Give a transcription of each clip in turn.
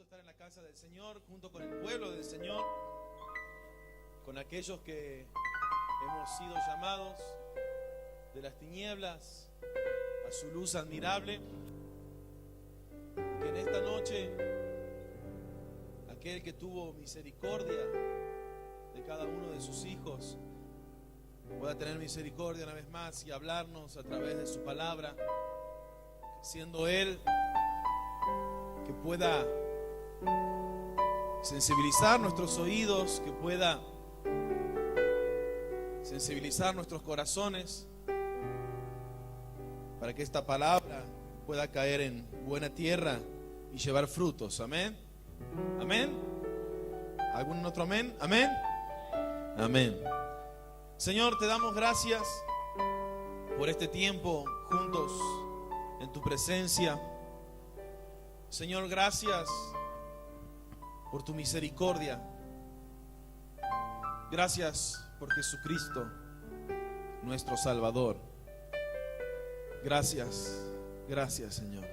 estar en la casa del Señor, junto con el pueblo del Señor, con aquellos que hemos sido llamados de las tinieblas a su luz admirable. Que en esta noche aquel que tuvo misericordia de cada uno de sus hijos pueda tener misericordia una vez más y hablarnos a través de su palabra, siendo Él que pueda sensibilizar nuestros oídos, que pueda sensibilizar nuestros corazones, para que esta palabra pueda caer en buena tierra y llevar frutos. Amén. Amén. ¿Algún otro amén? Amén. Amén. Señor, te damos gracias por este tiempo juntos en tu presencia. Señor, gracias por tu misericordia. Gracias por Jesucristo, nuestro Salvador. Gracias, gracias, Señor.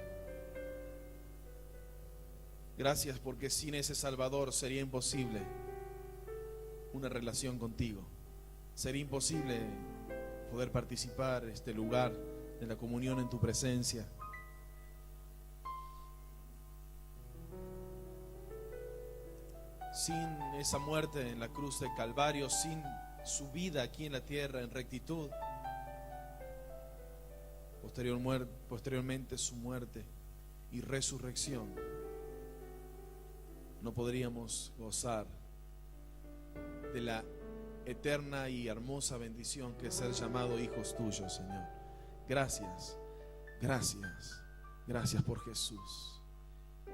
Gracias porque sin ese Salvador sería imposible una relación contigo. Sería imposible poder participar en este lugar de la comunión en tu presencia. Sin esa muerte en la cruz de Calvario, sin su vida aquí en la tierra en rectitud, posteriormente su muerte y resurrección, no podríamos gozar de la eterna y hermosa bendición que es ser llamado hijos tuyos, Señor. Gracias, gracias, gracias por Jesús.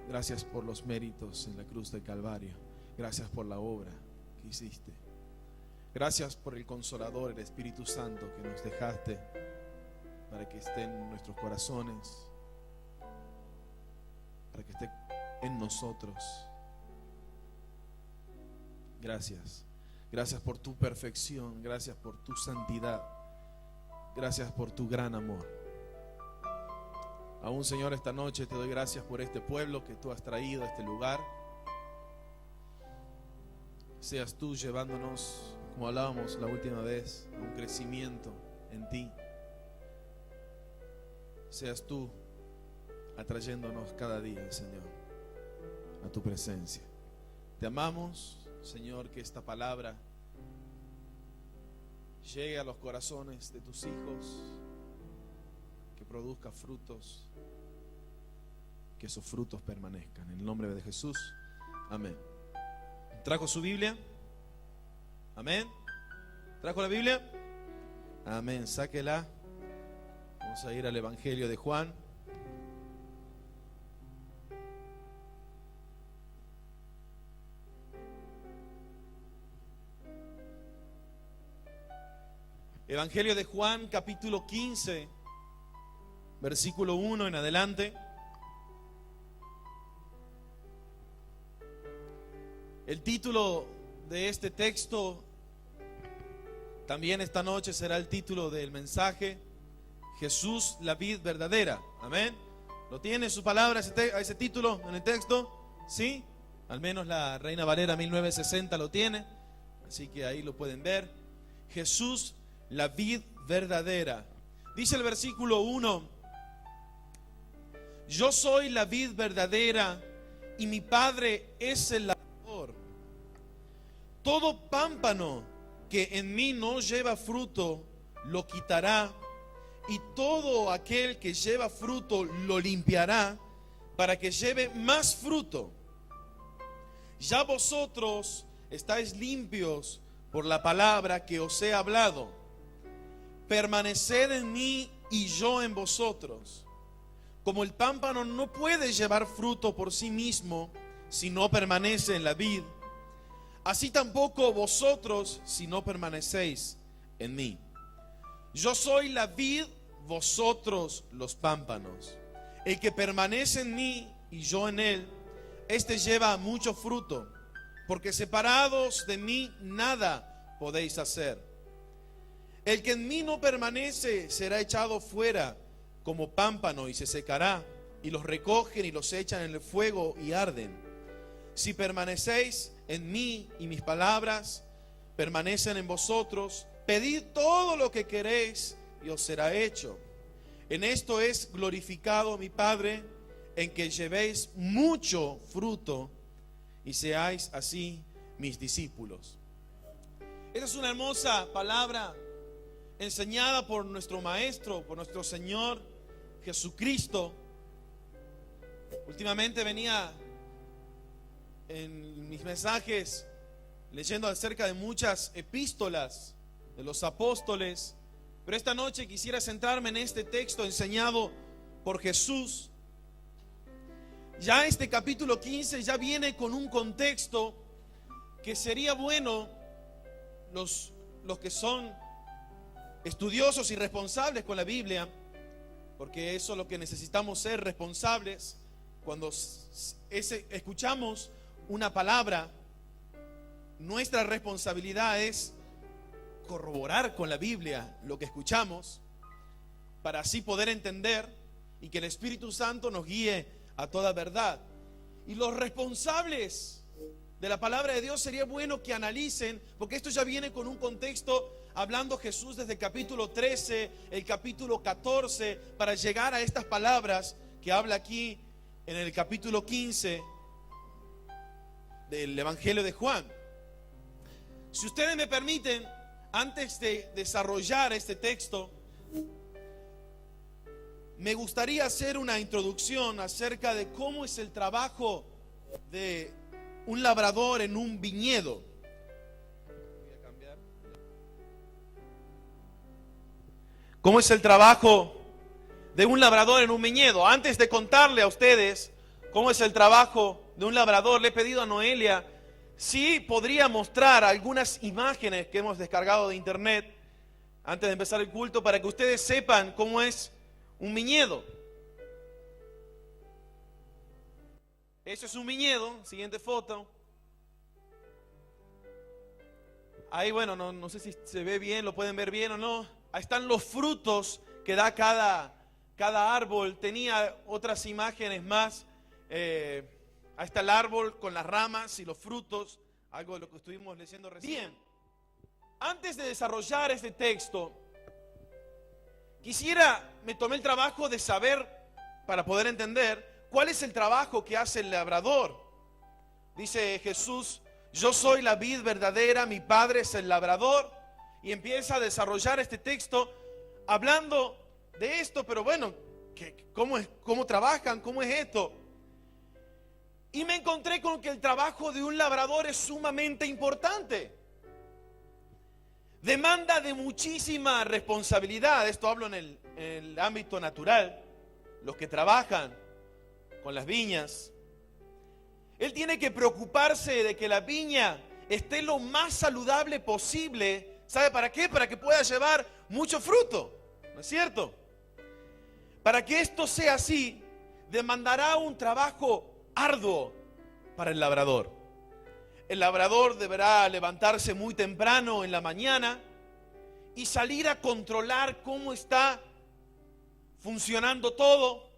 Gracias por los méritos en la cruz del Calvario. Gracias por la obra que hiciste. Gracias por el Consolador, el Espíritu Santo que nos dejaste para que esté en nuestros corazones, para que esté en nosotros. Gracias. Gracias por tu perfección. Gracias por tu santidad. Gracias por tu gran amor. Aún, Señor, esta noche te doy gracias por este pueblo que tú has traído a este lugar. Seas tú llevándonos, como hablábamos la última vez, a un crecimiento en ti. Seas tú atrayéndonos cada día, Señor, a tu presencia. Te amamos, Señor, que esta palabra llegue a los corazones de tus hijos, que produzca frutos, que esos frutos permanezcan. En el nombre de Jesús, amén. ¿Trajo su Biblia? Amén. ¿Trajo la Biblia? Amén. Sáquela. Vamos a ir al Evangelio de Juan. Evangelio de Juan, capítulo 15, versículo 1 en adelante. El título de este texto también esta noche será el título del mensaje: Jesús, la vid verdadera. Amén. ¿Lo tiene su palabra ese título en el texto? ¿Sí? Al menos la Reina Valera 1960 lo tiene, así que ahí lo pueden ver. Jesús, la vid verdadera. Dice el versículo 1: yo soy la vid verdadera y mi Padre es el labrador. Todo pámpano que en mí no lleva fruto lo quitará, y todo aquel que lleva fruto lo limpiará, para que lleve más fruto. Ya vosotros estáis limpios por la palabra que os he hablado. Permaneced en mí y yo en vosotros. Como el pámpano no puede llevar fruto por sí mismo si no permanece en la vid, así tampoco vosotros si no permanecéis en mí. Yo soy la vid, vosotros los pámpanos. El que permanece en mí y yo en él, este lleva mucho fruto, porque separados de mí nada podéis hacer. El que en mí no permanece será echado fuera como pámpano y se secará, y los recogen y los echan en el fuego y arden. si permanecéis en mí y mis palabras permanecen en vosotros, pedid todo lo que queréis y os será hecho. En esto es glorificado mi Padre, en que llevéis mucho fruto y seáis así mis discípulos. Esta es una hermosa palabra enseñada por nuestro Maestro, por nuestro Señor Jesucristo. Últimamente venía en mis mensajes leyendo acerca de muchas epístolas de los apóstoles, pero esta noche quisiera centrarme en este texto enseñado por Jesús. Ya este capítulo 15 ya viene con un contexto que sería bueno los que son estudiosos y responsables con la Biblia, porque eso es lo que necesitamos ser, responsables. Cuando escuchamos una palabra, nuestra responsabilidad es corroborar con la Biblia lo que escuchamos, para así poder entender y que el Espíritu Santo nos guíe a toda verdad. Y los responsables de la palabra de Dios sería bueno que analicen, porque esto ya viene con un contexto, hablando Jesús desde el capítulo 13, el capítulo 14, para llegar a estas palabras que habla aquí en el capítulo 15 del Evangelio de Juan. Si ustedes me permiten, antes de desarrollar este texto, me gustaría hacer una introducción acerca de cómo es el trabajo de un labrador en un viñedo. ¿Cómo es el trabajo de un labrador en un viñedo? Antes de contarle a ustedes cómo es el trabajo de un labrador, le he pedido a Noelia si podría mostrar algunas imágenes que hemos descargado de internet antes de empezar el culto, para que ustedes sepan cómo es un viñedo. Eso es un viñedo. Siguiente foto. Ahí, bueno, no sé si se ve bien, lo pueden ver bien o no. Ahí están los frutos que da cada árbol. Tenía otras imágenes más. Ahí está el árbol con las ramas y los frutos, algo de lo que estuvimos leyendo recién. Bien, antes de desarrollar este texto, me tomé el trabajo de saber, para poder entender, cuál es el trabajo que hace el labrador. Dice Jesús: yo soy la vid verdadera, mi Padre es el labrador. Y empieza a desarrollar este texto hablando de esto, pero bueno, ¿cómo trabajan? ¿Cómo es esto? Y me encontré con que el trabajo de un labrador es sumamente importante. Demanda de muchísima responsabilidad. Esto hablo en el ámbito natural. Los que trabajan con las viñas, él tiene que preocuparse de que la viña esté lo más saludable posible. ¿Sabe para qué? Para que pueda llevar mucho fruto, ¿no es cierto? Para que esto sea así, demandará un trabajo arduo para el labrador. El labrador deberá levantarse muy temprano en la mañana y salir a controlar cómo está funcionando todo.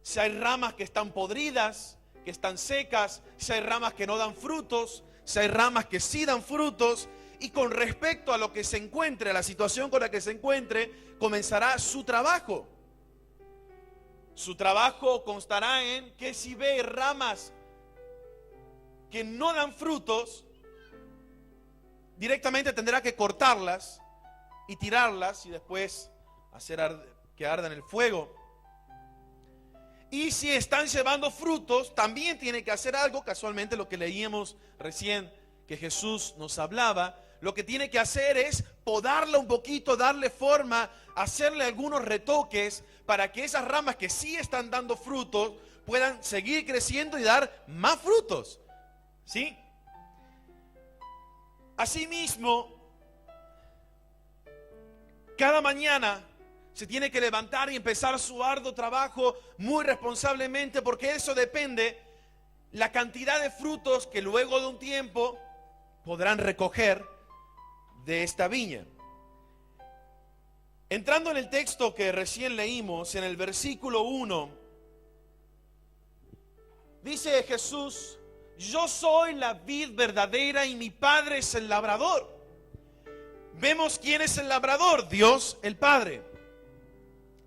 Si hay ramas que están podridas, que están secas, si hay ramas que no dan frutos, si hay ramas que sí dan frutos. Y con respecto a lo que se encuentre, a la situación con la que se encuentre, comenzará su trabajo. Su trabajo constará en que si ve ramas que no dan frutos, directamente tendrá que cortarlas y tirarlas y después hacer que arda en el fuego. Y si están llevando frutos, también tiene que hacer algo, casualmente lo que leíamos recién que Jesús nos hablaba. Lo que tiene que hacer es podarla un poquito, darle forma, hacerle algunos retoques para que esas ramas que sí están dando frutos puedan seguir creciendo y dar más frutos. ¿Sí? Asimismo, cada mañana se tiene que levantar y empezar su arduo trabajo muy responsablemente, porque eso depende la cantidad de frutos que luego de un tiempo podrán recoger de esta viña. Entrando en el texto que recién leímos, en el versículo 1, dice Jesús: yo soy la vid verdadera y mi Padre es el labrador. Vemos quién es el labrador, Dios el Padre.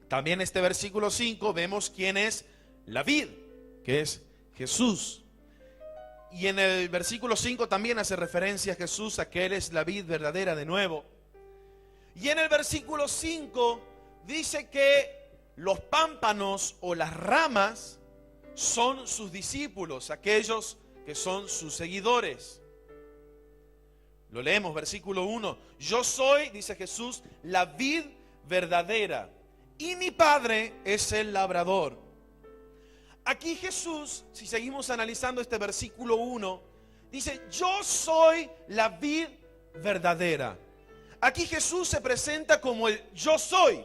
También este versículo 5 vemos quién es la vid, que es Jesús. Y en el versículo 5 también hace referencia a Jesús, a que Él es la vid verdadera de nuevo. Y en el versículo 5 dice que los pámpanos o las ramas son sus discípulos, aquellos que son sus seguidores. Lo leemos, versículo 1. Yo soy, dice Jesús, la vid verdadera y mi Padre es el labrador. Aquí Jesús, si seguimos analizando este versículo 1, dice, yo soy la vid verdadera. Aquí Jesús se presenta como el yo soy.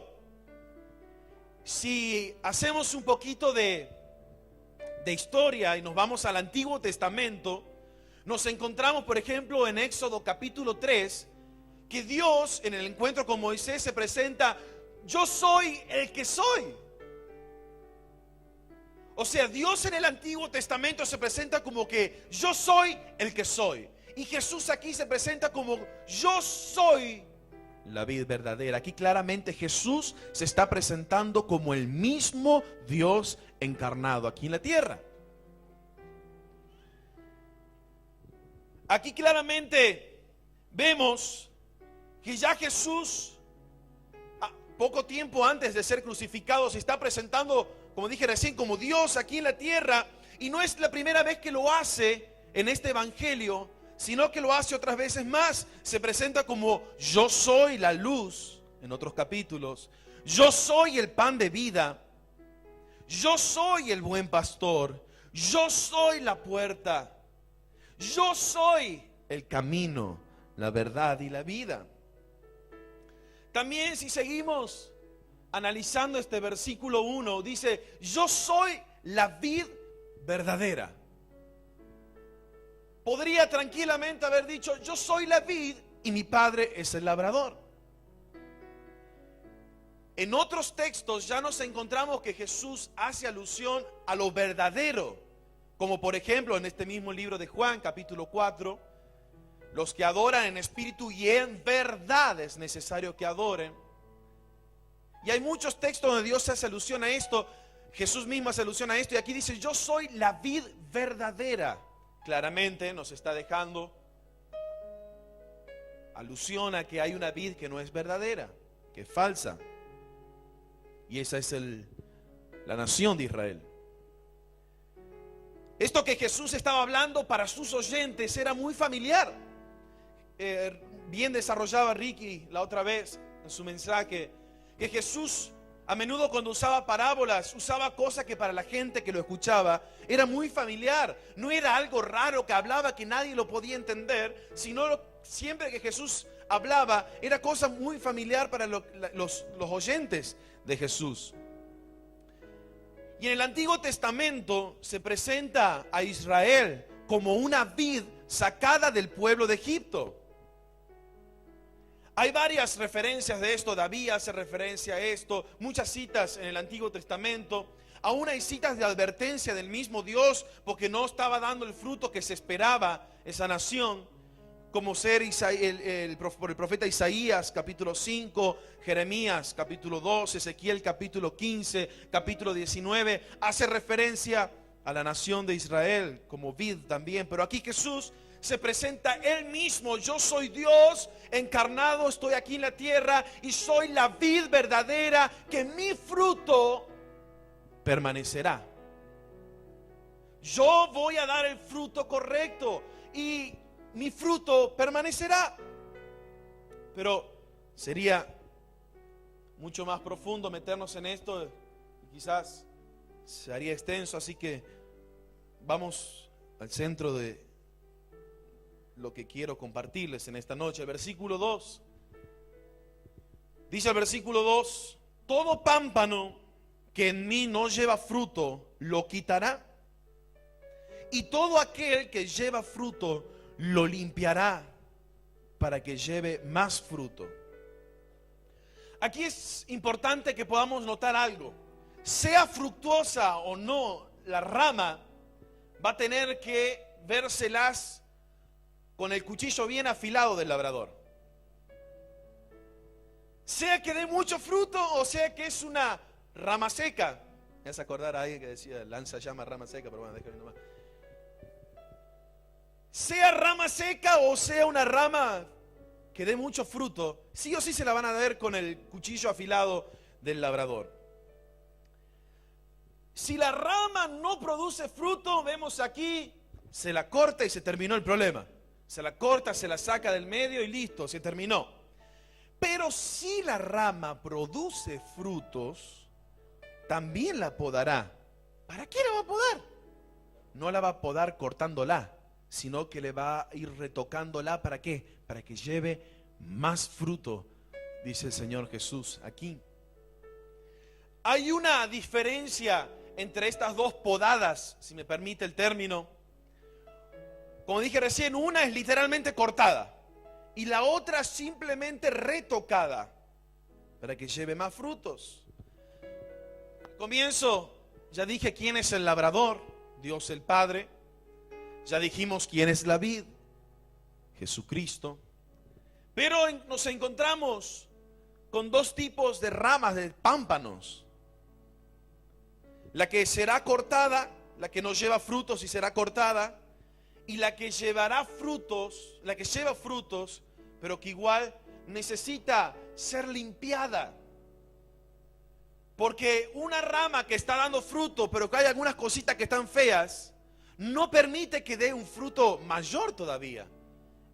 Si hacemos un poquito de historia y nos vamos al Antiguo Testamento, nos encontramos, por ejemplo, en Éxodo capítulo 3, que Dios en el encuentro con Moisés se presenta, yo soy el que soy. O sea, Dios en el Antiguo Testamento se presenta como que yo soy el que soy. Y Jesús aquí se presenta como yo soy la vid verdadera. Aquí claramente Jesús se está presentando como el mismo Dios encarnado aquí en la tierra. Aquí claramente vemos que ya Jesús, poco tiempo antes de ser crucificado, se está presentando, como dije recién, como Dios aquí en la tierra. Y no es la primera vez que lo hace en este evangelio, sino que lo hace otras veces más. Se presenta como yo soy la luz, en otros capítulos. Yo soy el pan de vida. Yo soy el buen pastor. Yo soy la puerta. Yo soy el camino, la verdad y la vida. También si seguimos analizando este versículo 1, dice, yo soy la vid verdadera. Podría tranquilamente haber dicho, yo soy la vid y mi Padre es el labrador. En otros textos ya nos encontramos que Jesús hace alusión a lo verdadero, como por ejemplo en este mismo libro de Juan, capítulo 4, los que adoran en espíritu y en verdad es necesario que adoren. Y hay muchos textos donde Dios hace alusión a esto, Jesús mismo hace alusión a esto, y aquí dice, yo soy la vid verdadera. Claramente nos está dejando alusión a que hay una vid que no es verdadera, que es falsa. Y esa es la nación de Israel. Esto que Jesús estaba hablando para sus oyentes era muy familiar. Bien desarrollaba Ricky la otra vez en su mensaje, que Jesús a menudo cuando usaba parábolas, usaba cosas que para la gente que lo escuchaba era muy familiar. No era algo raro que hablaba que nadie lo podía entender, sino siempre que Jesús hablaba era cosa muy familiar para los oyentes de Jesús. Y en el Antiguo Testamento se presenta a Israel como una vid sacada del pueblo de Egipto. Hay varias referencias de esto, David hace referencia a esto, muchas citas en el Antiguo Testamento. Aún hay citas de advertencia del mismo Dios porque no estaba dando el fruto que se esperaba esa nación, como ser por el profeta Isaías capítulo 5, Jeremías capítulo 2, Ezequiel capítulo 15, capítulo 19, hace referencia a la nación de Israel como vid también. Pero aquí Jesús se presenta Él mismo, yo soy Dios encarnado, estoy aquí en la tierra y soy la vid verdadera, que mi fruto permanecerá. Yo voy a dar el fruto correcto y mi fruto permanecerá. Pero sería mucho más profundo meternos en esto, quizás se haría extenso, así que vamos al centro de lo que quiero compartirles en esta noche. El versículo 2 dice, el versículo 2, todo pámpano que en mí no lleva fruto lo quitará, y todo aquel que lleva fruto lo limpiará para que lleve más fruto. Aquí es importante que podamos notar algo. Sea fructuosa o no la rama, va a tener que vérselas con el cuchillo bien afilado del labrador. Sea que dé mucho fruto o sea que es una rama seca. Me hace acordar a alguien que decía lanza llama rama seca, pero bueno, déjame nomás. Sea rama seca o sea una rama que dé mucho fruto, sí o sí se la van a ver con el cuchillo afilado del labrador. Si la rama no produce fruto, vemos aquí, se la corta y se terminó el problema. Se la corta, se la saca del medio y listo, se terminó. Pero si la rama produce frutos, también la podará. ¿Para qué la va a podar? No la va a podar cortándola, sino que le va a ir retocándola. ¿Para qué? Para que lleve más fruto, dice el Señor Jesús aquí. Hay una diferencia entre estas dos podadas, si me permite el término. Como dije recién, una es literalmente cortada y la otra simplemente retocada para que lleve más frutos. Al comienzo ya dije quién es el labrador, Dios el Padre. Ya dijimos quién es la vid, Jesucristo. Pero nos encontramos con dos tipos de ramas de pámpanos. La que será cortada, la que no lleva frutos y será cortada, y la que llevará frutos, la que lleva frutos, pero que igual necesita ser limpiada. Porque una rama que está dando fruto, pero que hay algunas cositas que están feas, no permite que dé un fruto mayor todavía.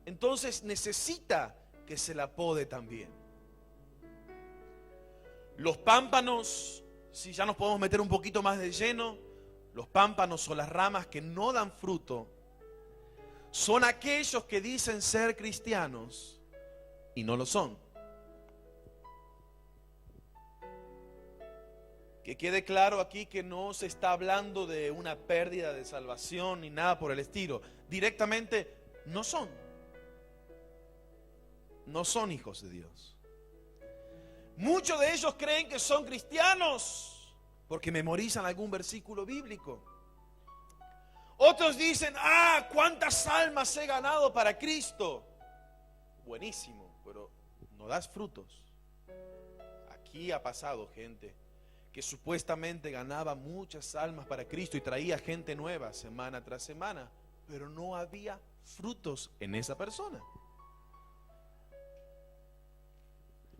Entonces necesita que se la pode también. Los pámpanos, si ya nos podemos meter un poquito más de lleno, los pámpanos o las ramas que no dan fruto son aquellos que dicen ser cristianos y no lo son. Que quede claro aquí que no se está hablando de una pérdida de salvación ni nada por el estilo. Directamente no son. No son hijos de Dios. Muchos de ellos creen que son cristianos porque memorizan algún versículo bíblico. Otros dicen, cuántas almas he ganado para Cristo. Buenísimo, pero no das frutos. Aquí ha pasado gente que supuestamente ganaba muchas almas para Cristo y traía gente nueva semana tras semana, pero no había frutos en esa persona.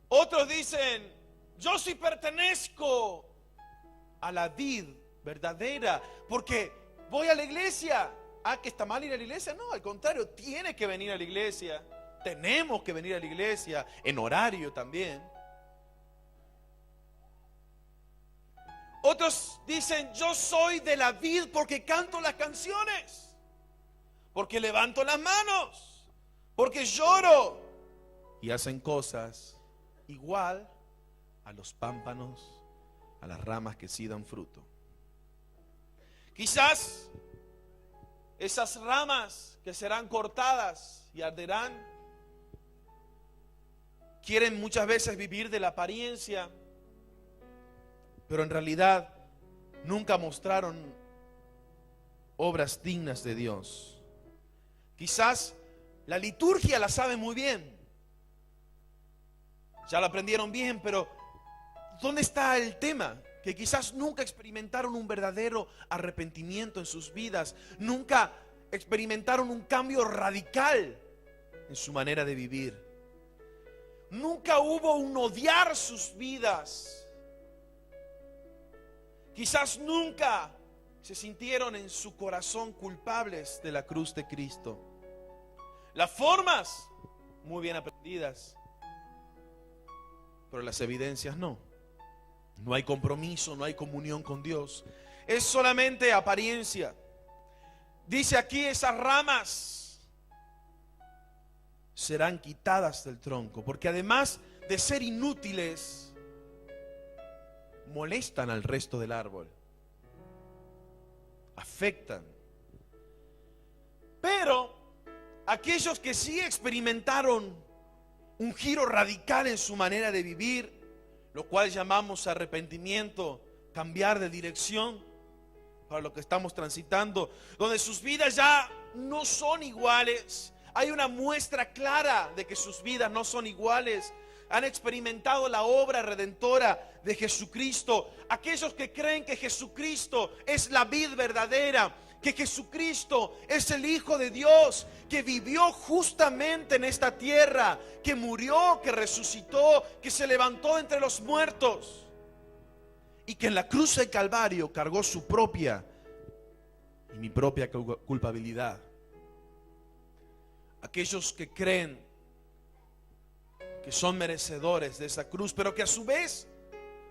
Otros dicen, yo sí pertenezco a la vid verdadera, porque voy a la iglesia. ¿Que está mal ir a la iglesia? No, al contrario, tiene que venir a la iglesia. Tenemos que venir a la iglesia, en horario también. Otros dicen, yo soy de la vid porque canto las canciones, porque levanto las manos, porque lloro. Y hacen cosas igual a los pámpanos, a las ramas que sí dan fruto. Quizás esas ramas que serán cortadas y arderán, quieren muchas veces vivir de la apariencia, pero en realidad nunca mostraron obras dignas de Dios. Quizás la liturgia la saben muy bien, ya la aprendieron bien, pero ¿dónde está el tema? Que quizás nunca experimentaron un verdadero arrepentimiento en sus vidas, nunca experimentaron un cambio radical en su manera de vivir. Nunca hubo un odiar sus vidas. Quizás nunca se sintieron en su corazón culpables de la cruz de Cristo. Las formas, muy bien aprendidas, pero las evidencias no. No hay compromiso, no hay comunión con Dios. Es solamente apariencia. Dice aquí, esas ramas serán quitadas del tronco, porque además de ser inútiles, molestan al resto del árbol, afectan. Pero aquellos que sí experimentaron un giro radical en su manera de vivir, lo cual llamamos arrepentimiento, cambiar de dirección, para lo que estamos transitando, donde sus vidas ya no son iguales. Hay una muestra clara de que sus vidas no son iguales. Han experimentado la obra redentora de Jesucristo. Aquellos que creen que Jesucristo es la vid verdadera, que Jesucristo es el Hijo de Dios, que vivió justamente en esta tierra, que murió, que resucitó, que se levantó entre los muertos, y que en la cruz del Calvario cargó su propia y mi propia culpabilidad. Aquellos que creen que son merecedores de esa cruz, pero que a su vez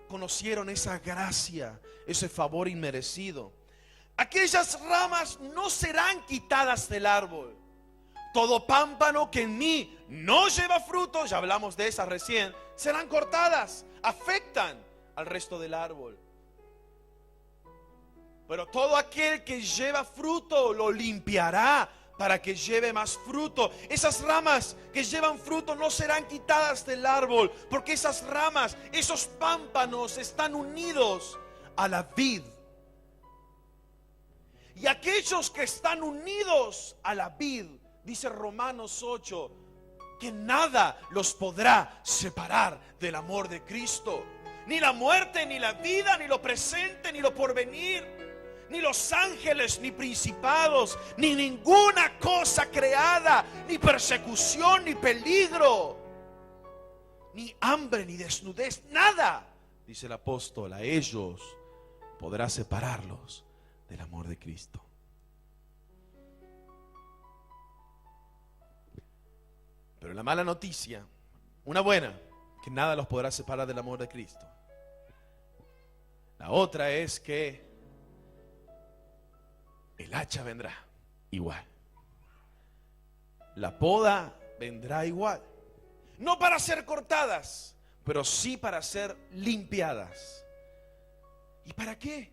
conocieron esa gracia, ese favor inmerecido. Aquellas ramas no serán quitadas del árbol. Todo pámpano que en mí no lleva fruto, ya hablamos de esas recién, serán cortadas, afectan al resto del árbol. Pero todo aquel que lleva fruto lo limpiará para que lleve más fruto. Esas ramas que llevan fruto no serán quitadas del árbol, porque esas ramas, esos pámpanos están unidos a la vid. Y aquellos que están unidos a la vid, dice Romanos 8, que nada los podrá separar del amor de Cristo. Ni la muerte, ni la vida, ni lo presente, ni lo porvenir, ni los ángeles, ni principados, ni ninguna cosa creada, ni persecución, ni peligro, ni hambre, ni desnudez, nada, dice el apóstol, a ellos podrá separarlos del amor de Cristo. Pero la mala noticia, una buena, que nada los podrá separar del amor de Cristo. La otra es que el hacha vendrá igual. La poda vendrá igual. No para ser cortadas, pero sí para ser limpiadas. ¿Y para qué?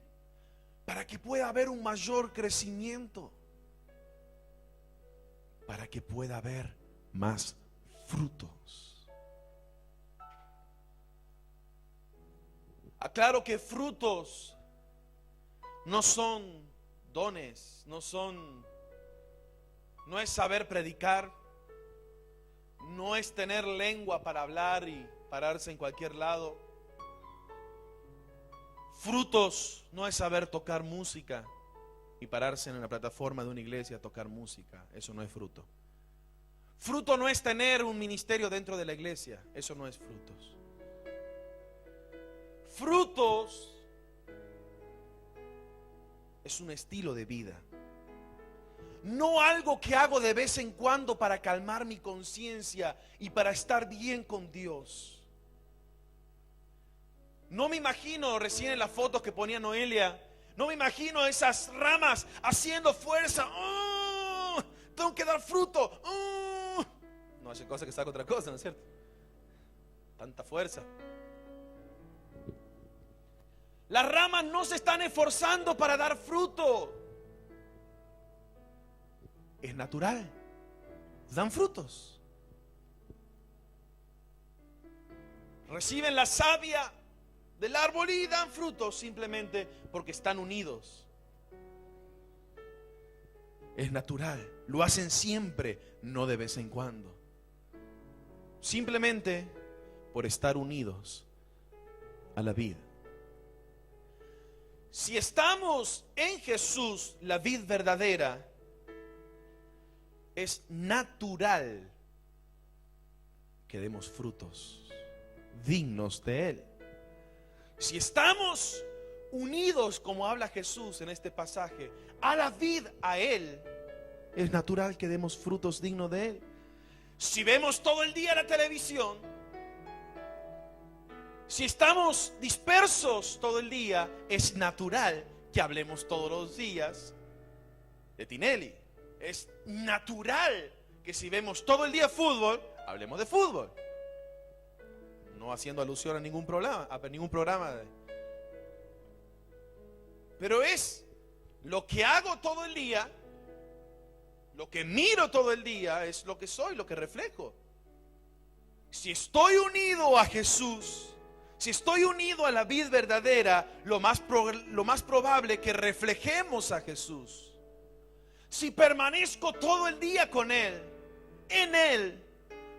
Para que pueda haber un mayor crecimiento, para que pueda haber más frutos. Aclaro que frutos no son dones, no es saber predicar, no es tener lengua para hablar y pararse en cualquier lado. Frutos no es saber tocar música y pararse en la plataforma de una iglesia a tocar música. Eso no es fruto. Fruto no es tener un ministerio dentro de la iglesia. Eso no es frutos. Frutos es un estilo de vida. No algo que hago de vez en cuando para calmar mi conciencia y para estar bien con Dios. No me imagino recién en las fotos que ponía Noelia, no me imagino esas ramas haciendo fuerza. ¡Oh! Tengo que dar fruto. ¡Oh! No hace cosa que saca otra cosa, ¿no es cierto? Tanta fuerza. Las ramas no se están esforzando para dar fruto. Es natural. Dan frutos. Reciben la savia del árbol y dan frutos simplemente porque están unidos. Es natural. Lo hacen siempre, no de vez en cuando. Simplemente por estar unidos a la vid. Si estamos en Jesús, la vid verdadera, es natural que demos frutos dignos de Él. Si estamos unidos, como habla Jesús en este pasaje, a la vid, a Él, es natural que demos frutos dignos de Él. Si vemos todo el día la televisión, si estamos dispersos todo el día, es natural que hablemos todos los días de Tinelli. Es natural que si vemos todo el día fútbol, hablemos de fútbol. No haciendo alusión a ningún programa, pero es lo que hago todo el día, lo que miro todo el día, es lo que soy, lo que reflejo. Si estoy unido a Jesús, Si estoy unido a la vid verdadera, lo más probable que reflejemos a Jesús. Si permanezco todo el día con Él, en Él,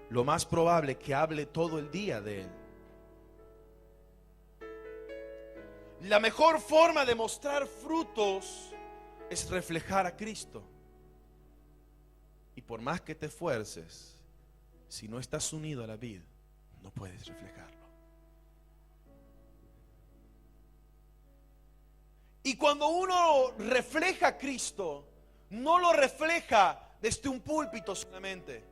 lo más probable que hable todo el día de Él. La mejor forma de mostrar frutos es reflejar a Cristo. Y por más que te esfuerces, si no estás unido a la vid, no puedes reflejarlo. Y cuando uno refleja a Cristo, no lo refleja desde un púlpito solamente.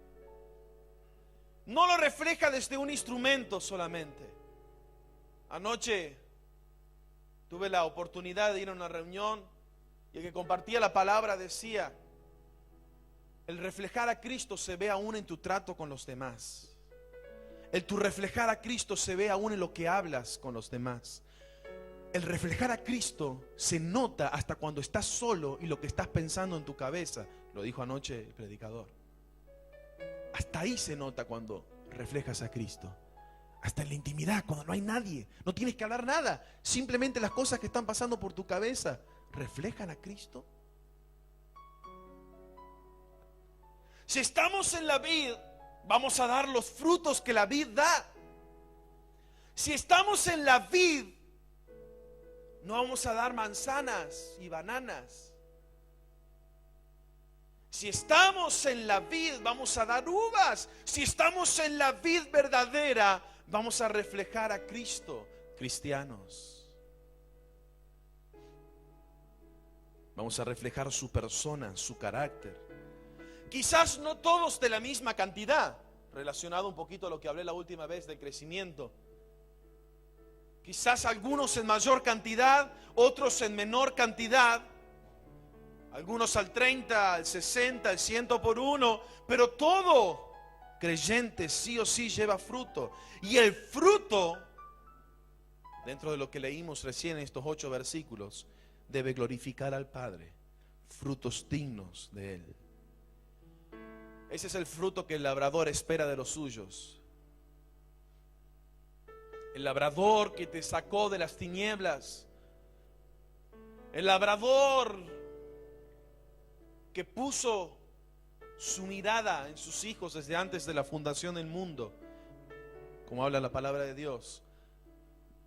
No lo refleja desde un instrumento solamente. Anoche tuve la oportunidad de ir a una reunión y el que compartía la palabra decía: el reflejar a Cristo se ve aún en tu trato con los demás. El tu reflejar a Cristo se ve aún en lo que hablas con los demás. El reflejar a Cristo se nota hasta cuando estás solo y lo que estás pensando en tu cabeza. Lo dijo anoche el predicador. Hasta ahí se nota cuando reflejas a Cristo. Hasta en la intimidad, cuando no hay nadie, no tienes que hablar nada. Simplemente las cosas que están pasando por tu cabeza reflejan a Cristo. Si estamos en la vid, vamos a dar los frutos que la vid da. Si estamos en la vid, no vamos a dar manzanas y bananas. Si estamos en la vid, vamos a dar uvas. Si estamos en la vid verdadera, vamos a reflejar a Cristo. Cristianos, vamos a reflejar su persona, su carácter. Quizás no todos de la misma cantidad, relacionado un poquito a lo que hablé la última vez del crecimiento. Quizás algunos en mayor cantidad, otros en menor cantidad. Algunos al 30, al 60, al 100 por uno. Pero todo creyente sí o sí lleva fruto. Y el fruto, dentro de lo que leímos recién en estos 8 versículos, debe glorificar al Padre. Frutos dignos de Él. Ese es el fruto que el labrador espera de los suyos. El labrador que te sacó de las tinieblas. El labrador que puso su mirada en sus hijos desde antes de la fundación del mundo. Como habla la palabra de Dios,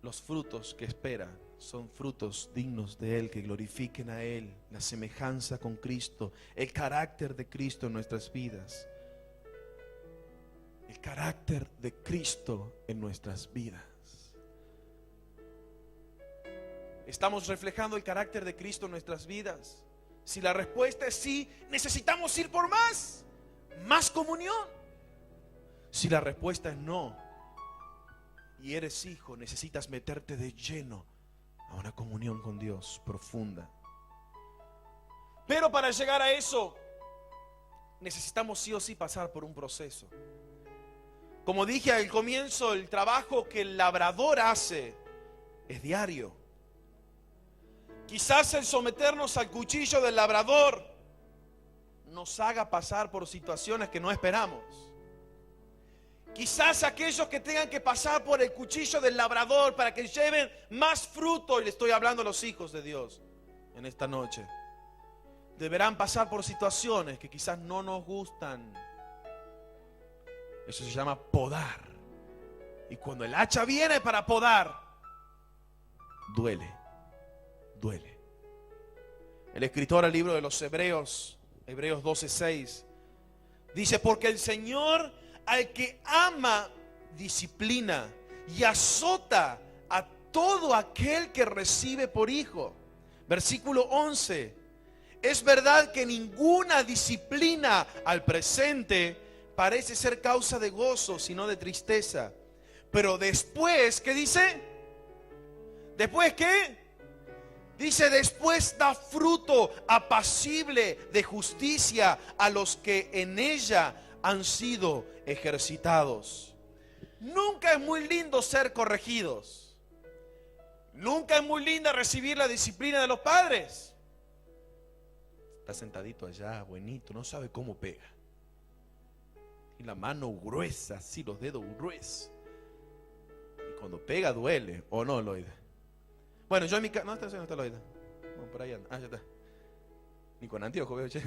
los frutos que espera son frutos dignos de Él, que glorifiquen a Él, la semejanza con Cristo, el carácter de Cristo en nuestras vidas. El carácter de Cristo en nuestras vidas. ¿Estamos reflejando el carácter de Cristo en nuestras vidas? Si la respuesta es sí, necesitamos ir por más comunión. Si la respuesta es no, y eres hijo, necesitas meterte de lleno a una comunión con Dios profunda. Pero para llegar a eso, necesitamos sí o sí pasar por un proceso. Como dije al comienzo, el trabajo que el labrador hace es diario. Quizás el someternos al cuchillo del labrador nos haga pasar por situaciones que no esperamos. Quizás aquellos que tengan que pasar por el cuchillo del labrador para que lleven más fruto, y le estoy hablando a los hijos de Dios en esta noche, deberán pasar por situaciones que quizás no nos gustan. Eso se llama podar. Y cuando el hacha viene para podar, duele. El escritor al libro de los Hebreos, Hebreos 12:6, dice: porque el Señor al que ama disciplina y azota a todo aquel que recibe por hijo. Versículo 11: es verdad que ninguna disciplina al presente parece ser causa de gozo, sino de tristeza. Pero después, ¿qué dice? ¿Después qué? Dice: después da fruto apacible de justicia a los que en ella han sido ejercitados. Nunca es muy lindo ser corregidos. Nunca es muy linda recibir la disciplina de los padres. Está sentadito allá, buenito, no sabe cómo pega. Y la mano gruesa, así los dedos gruesos. Y Cuando pega duele, ¿o no, Loida? Bueno, yo en mi casa... No, no está Loida. No, por ahí anda. Ah, ya está. Ni con anteojos veo, che.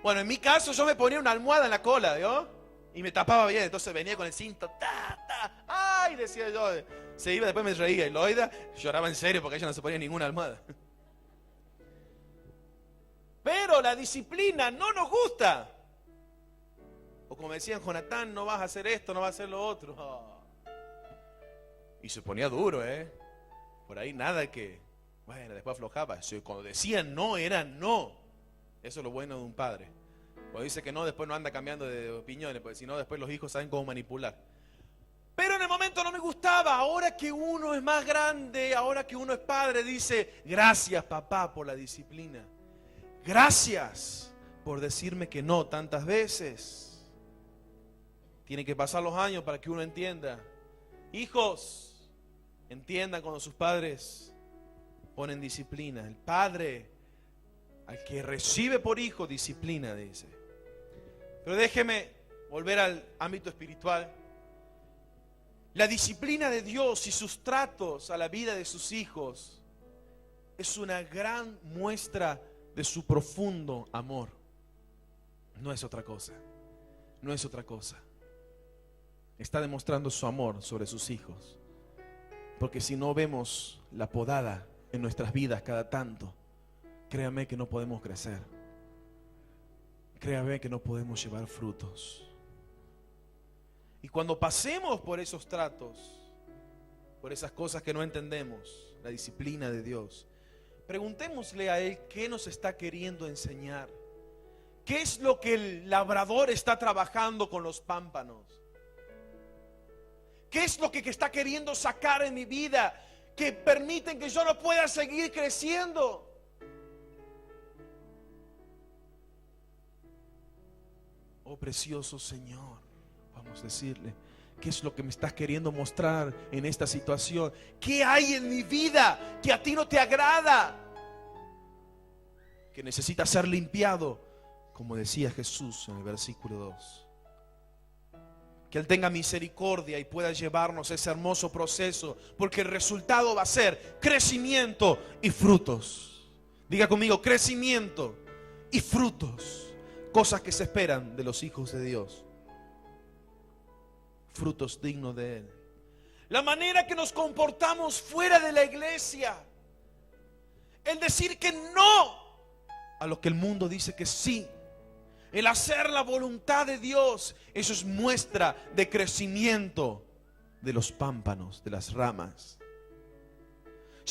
Bueno, en mi caso yo me ponía una almohada en la cola, ¿vio? Y me tapaba bien, entonces venía con el cinto, ¡ay! Decía yo, se iba, después me reía. Y Loida lloraba en serio porque ella no se ponía ninguna almohada. Pero la disciplina no nos gusta. O como decían, Jonatán, no vas a hacer esto, no vas a hacer lo otro. Oh. Y se ponía duro, ¿eh? Por ahí nada que... Bueno, después aflojaba. Cuando decían no, era no. Eso es lo bueno de un padre. Cuando dice que no, después no anda cambiando de opiniones, porque si no, después los hijos saben cómo manipular. Pero en el momento no me gustaba. Ahora que uno es más grande, ahora que uno es padre, dice, gracias papá por la disciplina. Gracias por decirme que no tantas veces. Tienen que pasar los años para que uno entienda. Hijos, entiendan cuando sus padres ponen disciplina. El padre, al que recibe por hijo, disciplina, dice. Pero déjeme volver al ámbito espiritual. La disciplina de Dios y sus tratos a la vida de sus hijos es una gran muestra de su profundo amor. No es otra cosa. No es otra cosa. Está demostrando su amor sobre sus hijos. Porque si no vemos la podada en nuestras vidas cada tanto, créame que no podemos crecer. Créame que no podemos llevar frutos. Y cuando pasemos por esos tratos, por esas cosas que no entendemos, la disciplina de Dios, preguntémosle a Él qué nos está queriendo enseñar. ¿Qué es lo que el labrador está trabajando con los pámpanos? ¿Qué es lo que está queriendo sacar en mi vida que permiten que yo no pueda seguir creciendo? Oh precioso Señor, vamos a decirle, ¿qué es lo que me estás queriendo mostrar en esta situación? ¿Qué hay en mi vida que a ti no te agrada? Que necesita ser limpiado, como decía Jesús en el versículo 2. Que Él tenga misericordia y pueda llevarnos ese hermoso proceso, porque el resultado va a ser crecimiento y frutos. Diga conmigo, crecimiento y frutos. Cosas que se esperan de los hijos de Dios. Frutos dignos de Él. La manera que nos comportamos fuera de la iglesia. El decir que no a lo que el mundo dice que sí. El hacer la voluntad de Dios, eso es muestra de crecimiento de los pámpanos, de las ramas.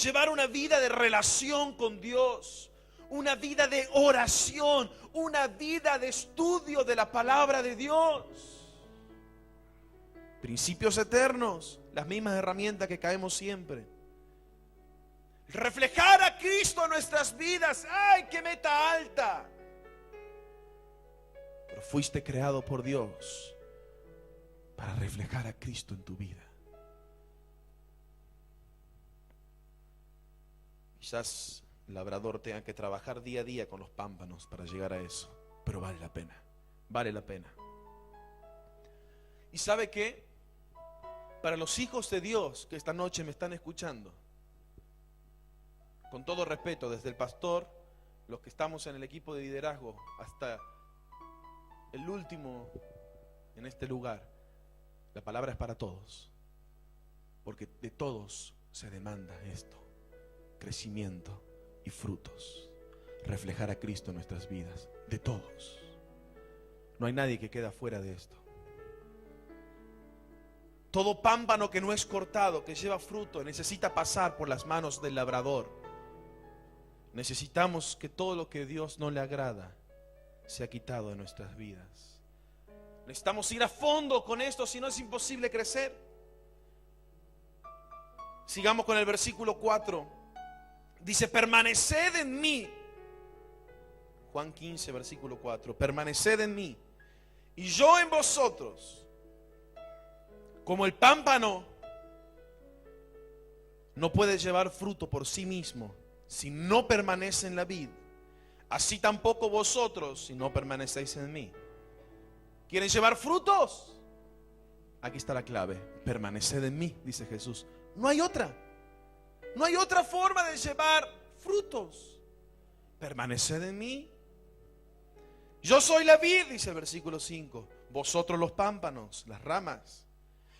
Llevar una vida de relación con Dios, una vida de oración, una vida de estudio de la palabra de Dios. Principios eternos, las mismas herramientas que caemos siempre. Reflejar a Cristo en nuestras vidas. ¡Ay, qué meta alta! Pero fuiste creado por Dios para reflejar a Cristo en tu vida. Quizás el labrador tenga que trabajar día a día con los pámpanos para llegar a eso, pero vale la pena, vale la pena. ¿Y sabe qué? Para los hijos de Dios que esta noche me están escuchando, con todo respeto, desde el pastor, los que estamos en el equipo de liderazgo, hasta el último en este lugar, la palabra es para todos, porque de todos se demanda esto: crecimiento y frutos, reflejar a Cristo en nuestras vidas, de todos. No hay nadie que queda fuera de esto. Todo pámpano que no es cortado, que lleva fruto, necesita pasar por las manos del labrador. Necesitamos que todo lo que a Dios no le agrada sea quitado de nuestras vidas. Necesitamos ir a fondo con esto, si no es imposible crecer. Sigamos con el versículo 4. Dice, permaneced en mí. Juan 15, versículo 4. Permaneced en mí y yo en vosotros. Como el pámpano no puede llevar fruto por sí mismo si no permanece en la vid, así tampoco vosotros si no permanecéis en mí. ¿Quieren llevar frutos? Aquí está la clave: permaneced en mí, dice Jesús. No hay otra. No hay otra forma de llevar frutos. Permaneced en mí. Yo soy la vid, dice el versículo 5. Vosotros los pámpanos, las ramas.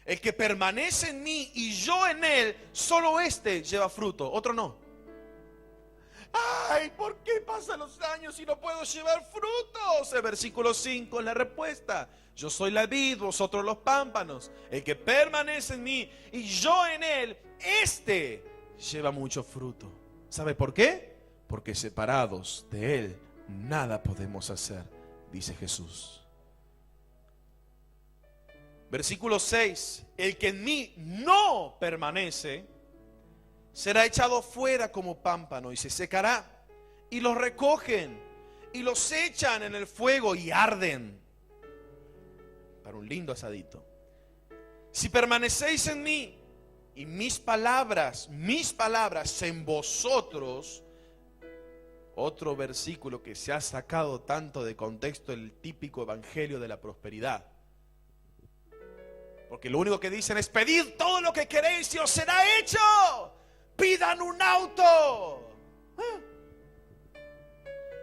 El que permanece en mí y yo en él, solo este lleva fruto, otro no. Ay, ¿por qué pasan los años y no puedo llevar frutos? El versículo 5 es la respuesta. Yo soy la vid, vosotros los pámpanos. El que permanece en mí y yo en él, este lleva mucho fruto. ¿Sabe por qué? Porque separados de él nada podemos hacer, dice Jesús. Versículo 6. El que en mí no permanece será echado fuera como pámpano y se secará. Y los recogen y los echan en el fuego y arden. Para un lindo asadito. Si permanecéis en mí y mis palabras en vosotros. Otro versículo que se ha sacado tanto de contexto, el típico evangelio de la prosperidad. Porque lo único que dicen es: pedid todo lo que queréis y os será hecho. Pidan un auto.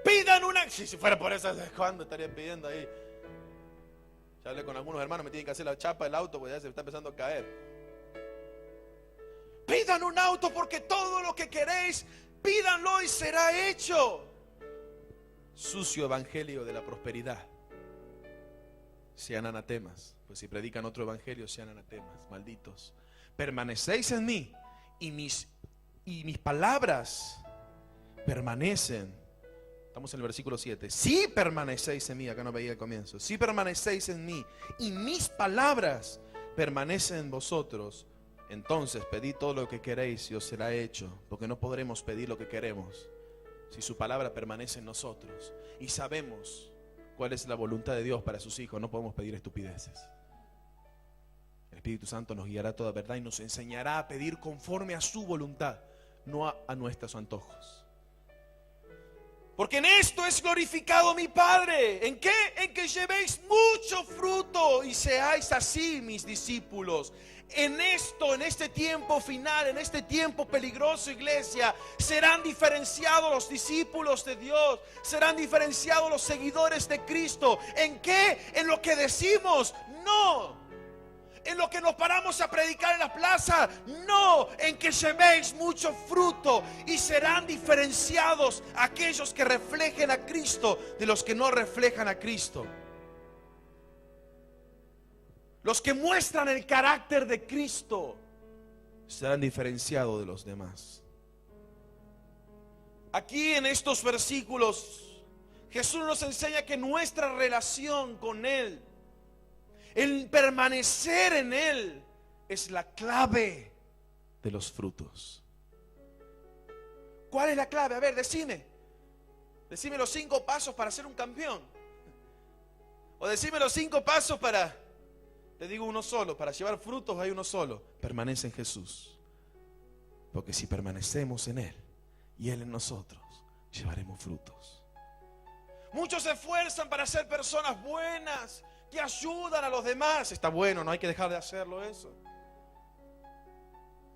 Pidan una... Si fuera por eso, ¿cuándo estarían pidiendo ahí? Ya hablé con algunos hermanos, me tienen que hacer la chapa del auto porque ya se está empezando a caer. Pidan un auto porque todo lo que queréis, pídanlo y será hecho. Sucio evangelio de la prosperidad. Sean anatemas. Pues si predican otro evangelio, sean anatemas, malditos. Permanecéis en mí y mis palabras permanecen. Estamos en el versículo 7. Si permanecéis en mí, acá no veía el comienzo. Si permanecéis en mí y mis palabras permanecen en vosotros, entonces pedid todo lo que queréis y os será hecho. Porque no podremos pedir lo que queremos si su palabra permanece en nosotros. Y sabemos cuál es la voluntad de Dios para sus hijos. No podemos pedir estupideces. El Espíritu Santo nos guiará a toda verdad y nos enseñará a pedir conforme a su voluntad, no a nuestros antojos. Porque en esto es glorificado mi Padre. ¿En qué? En que llevéis mucho fruto y seáis así mis discípulos. En esto, en este tiempo final, en este tiempo peligroso, iglesia, serán diferenciados los discípulos de Dios. Serán diferenciados los seguidores de Cristo. ¿En qué? En lo que decimos, no. En lo que nos paramos a predicar en la plaza, no. En que llevéis mucho fruto y serán diferenciados aquellos que reflejen a Cristo de los que no reflejan a Cristo. Los que muestran el carácter de Cristo serán diferenciados de los demás. Aquí en estos versículos Jesús nos enseña que nuestra relación con Él, el permanecer en Él, es la clave de los frutos. ¿Cuál es la clave? A ver, decime los 5 pasos para ser un campeón. O decime los 5 pasos para... Te digo uno solo: para llevar frutos hay uno solo. Permanece en Jesús. Porque si permanecemos en Él y Él en nosotros, llevaremos frutos. Muchos se esfuerzan para ser personas buenas, que ayudan a los demás. Está bueno, no hay que dejar de hacerlo eso.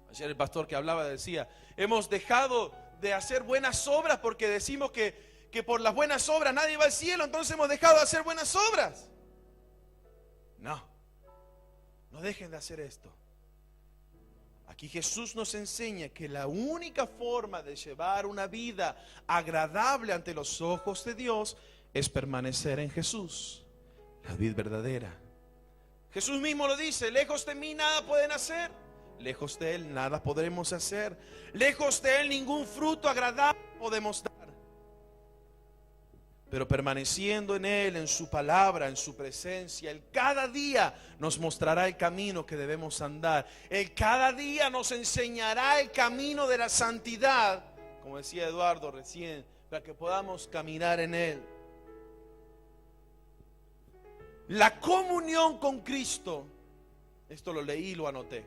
Ayer el pastor que hablaba decía: hemos dejado de hacer buenas obras porque decimos que por las buenas obras nadie va al cielo, entonces hemos dejado de hacer buenas obras. No dejen de hacer esto. Aquí Jesús nos enseña que la única forma de llevar una vida agradable ante los ojos de Dios es permanecer en Jesús, la vid verdadera. Jesús mismo lo dice: lejos de mí nada pueden hacer, lejos de Él nada podremos hacer, lejos de Él ningún fruto agradable podemos dar. Pero permaneciendo en Él, en su palabra, en su presencia, Él cada día nos mostrará el camino que debemos andar. Él cada día nos enseñará el camino de la santidad, como decía Eduardo recién, para que podamos caminar en Él. La comunión con Cristo, esto lo leí y lo anoté.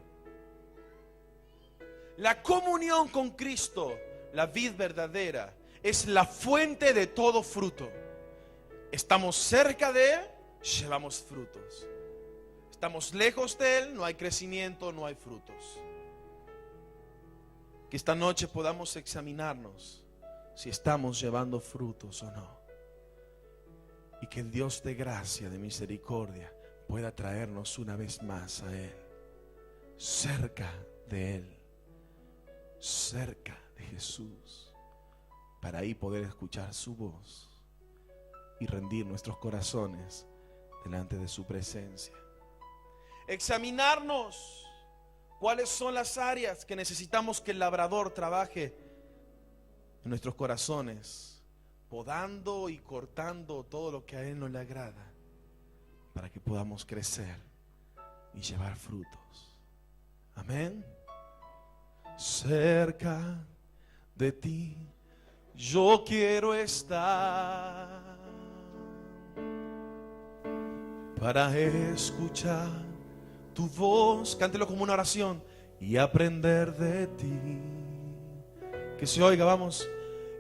La comunión con Cristo, la vid verdadera, es la fuente de todo fruto. Estamos cerca de Él, llevamos frutos. estamos lejos de Él, no hay crecimiento, no hay frutos. Que esta noche podamos examinarnos si estamos llevando frutos o no. Y que el Dios de gracia, de misericordia, pueda traernos una vez más a Él, cerca de Él, cerca de Jesús, para ahí poder escuchar su voz y rendir nuestros corazones delante de su presencia. Examinarnos cuáles son las áreas que necesitamos que el labrador trabaje en nuestros corazones, podando y cortando todo lo que a Él no le agrada, para que podamos crecer y llevar frutos. Amén. Cerca de ti yo quiero estar, para escuchar tu voz. Cántelo como una oración. Y aprender de ti. Que se oiga, vamos.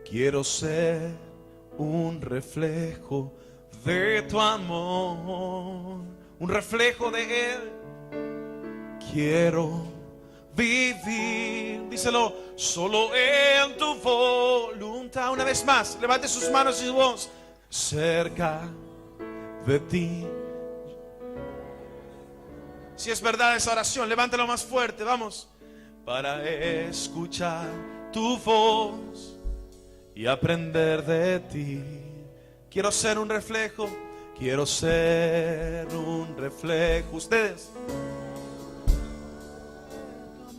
Quiero ser un reflejo de tu amor, un reflejo de Él. Quiero vivir, díselo, solo en tu voluntad. Una vez más, levante sus manos y su voz. Cerca de ti. Si es verdad esa oración, levántalo más fuerte, vamos. Para escuchar tu voz y aprender de ti. Quiero ser un reflejo, quiero ser un reflejo. Ustedes.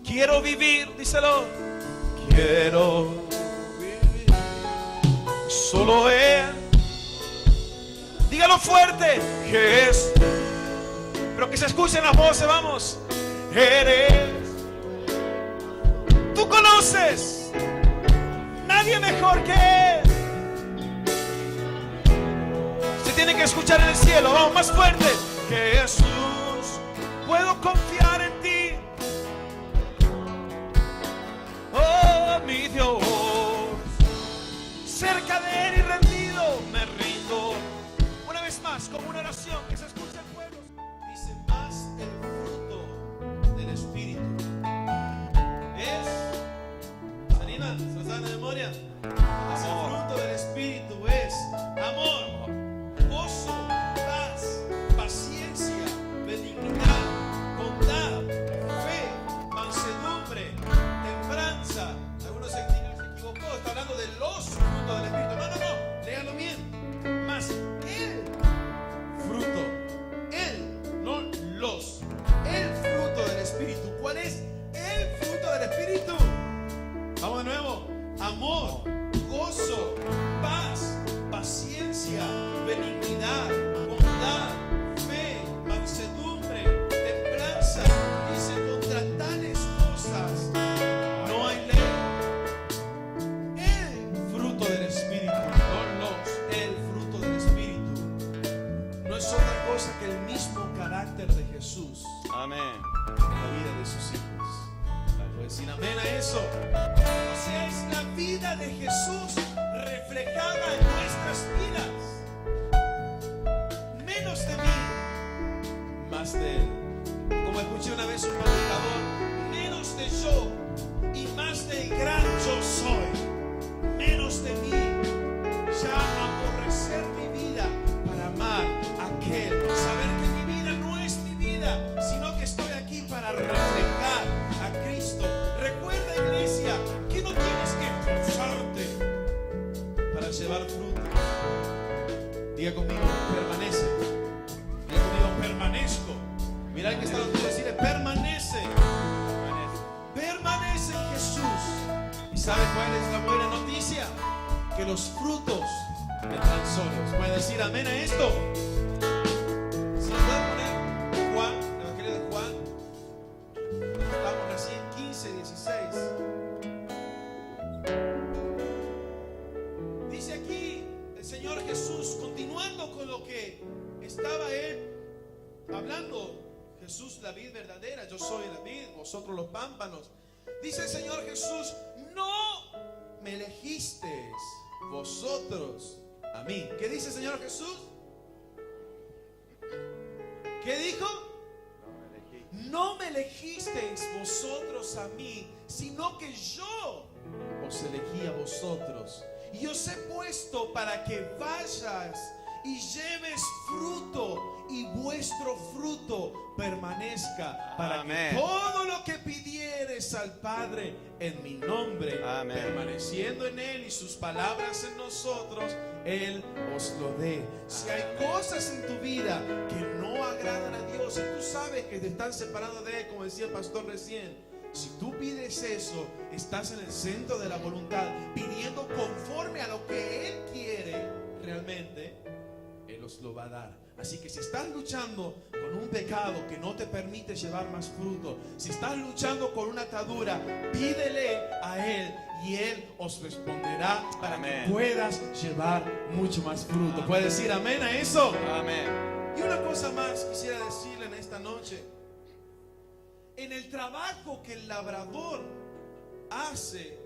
Quiero vivir, díselo. Quiero vivir solo Él. Dígalo fuerte, que es. Pero que se escuchen las voces, vamos. Eres. Tú conoces. Nadie mejor que Él. Se tiene que escuchar en el cielo, vamos más fuerte. Jesús, puedo confiar en ti. Oh, mi Dios. Cerca de Él y rendido me rindo. Una vez más, como una oración que se escucha el pueblo. Dice más el fruto del Espíritu es. ¿Se animan? ¿Se lo saben de memoria? Más el fruto del Espíritu es amor, gozo, paz, paciencia, benignidad, bondad, fe, mansedumbre, templanza. Algunos se equivocó, está hablando de los frutos del Espíritu. No, no, no, léalo bien. Más el fruto, el, no los, el fruto del Espíritu. ¿Cuál es el fruto del Espíritu? Vamos de nuevo. Amor, gozo, paz, paciencia, benignidad, bondad, fe, mansedumbre, templanza. Dice, contra tales cosas no hay ley. El fruto del Espíritu, no los, el fruto del Espíritu, no es otra cosa que el mismo carácter de Jesús. Amén. En la vida de sus hijos. ¿Puedo decir amén a eso? O sea, es la vida de Jesús reflejada en nuestras vidas. Menos de mí, más de Él. Como escuché una vez un predicador, menos de yo y más del gran yo soy. Menos de mí, ya aborrecer mi vida para amar a aquel. Saber que mi vida no es mi vida, sino que estoy aquí para reflejar a Cristo. Recuerda, iglesia, que no tienes que esforzarte para llevar fruto. Diga conmigo, permanece. Diga conmigo, permanezco. Mira el que está donde decirle, permanece. Permanece en Jesús. ¿Y sabe cuál es la buena noticia? Que los frutos vendrán solos. ¿Puede decir amén a esto? Si pueden poner Juan, el Evangelio de Juan. Estamos recién 15, 16. Dice aquí el Señor Jesús, continuando con lo que estaba Él hablando. Jesús, la vid verdadera, yo soy la vid, vosotros los pámpanos. Dice el Señor Jesús, no me elegisteis vosotros a mí. ¿Qué dice el Señor Jesús? ¿Qué dijo? no me elegisteis vosotros a mí, sino que yo os elegí a vosotros y os he puesto para que vayas y lleves fruto y vuestro fruto permanezca, para Amén. que todo lo que pidieres al Padre en mi nombre, Amén. permaneciendo en Él y sus palabras en nosotros, Él os lo dé. Si hay Amén. cosas en tu vida que no agradan a Dios y tú sabes que te están separando de Él, como decía el pastor recién, si tú pides eso, estás en el centro de la voluntad, pidiendo conforme a lo que Él quiere realmente, Él os lo va a dar. Así que si estás luchando con un pecado que no te permite llevar más fruto, si estás luchando con una atadura, pídele a Él y Él os responderá para Amén. que puedas llevar mucho más fruto. Amén. ¿Puedes decir amén a eso? Amén. Y una cosa más quisiera decirle en esta noche. En el trabajo que el labrador hace,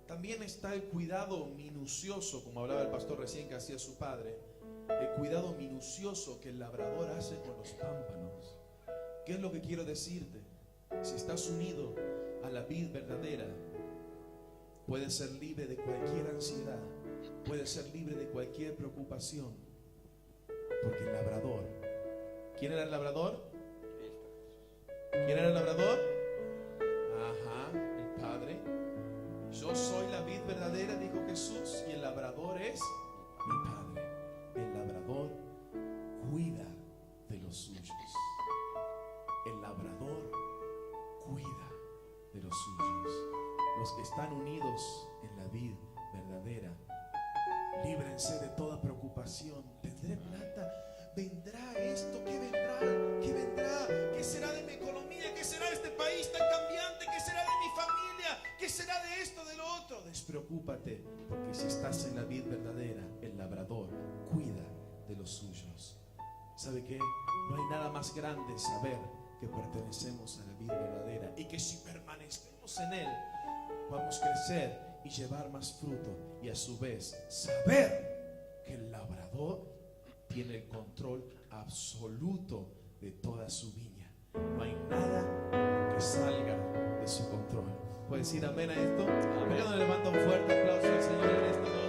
también está el cuidado minucioso, como hablaba el pastor recién que hacía su padre, el cuidado minucioso que el labrador hace con los pámpanos. ¿Qué es lo que quiero decirte? Si estás unido a la vid verdadera, puedes ser libre de cualquier ansiedad, puedes ser libre de cualquier preocupación, porque el labrador, ¿quién era el labrador? ¿Quién era el labrador? Ajá, el Padre. Yo soy la vid verdadera, dijo Jesús, y el labrador es mi Padre. El labrador cuida de los suyos. El labrador cuida de los suyos. Los que están unidos en la vid verdadera, líbrense de toda preocupación. ¿Tendré plata? ¿Vendrá esto? ¿Qué vendrá? ¿Qué vendrá? ¿Qué será de mi economía? ¿Qué será de este país tan cambiante? ¿Qué será de mi familia? ¿Qué será de esto, de lo otro? Despreocúpate, porque si estás en la vid verdadera, el labrador cuida de los suyos. ¿Sabe qué? No hay nada más grande saber que pertenecemos a la vid verdadera y que si permanecemos en Él, vamos a crecer y llevar más fruto, y a su vez saber que el labrador tiene el control absoluto de toda su viña. No hay nada que salga de su control. ¿Puedes decir amén a esto? ¿Por qué no le levanta un fuerte aplauso al Señor en esta noche?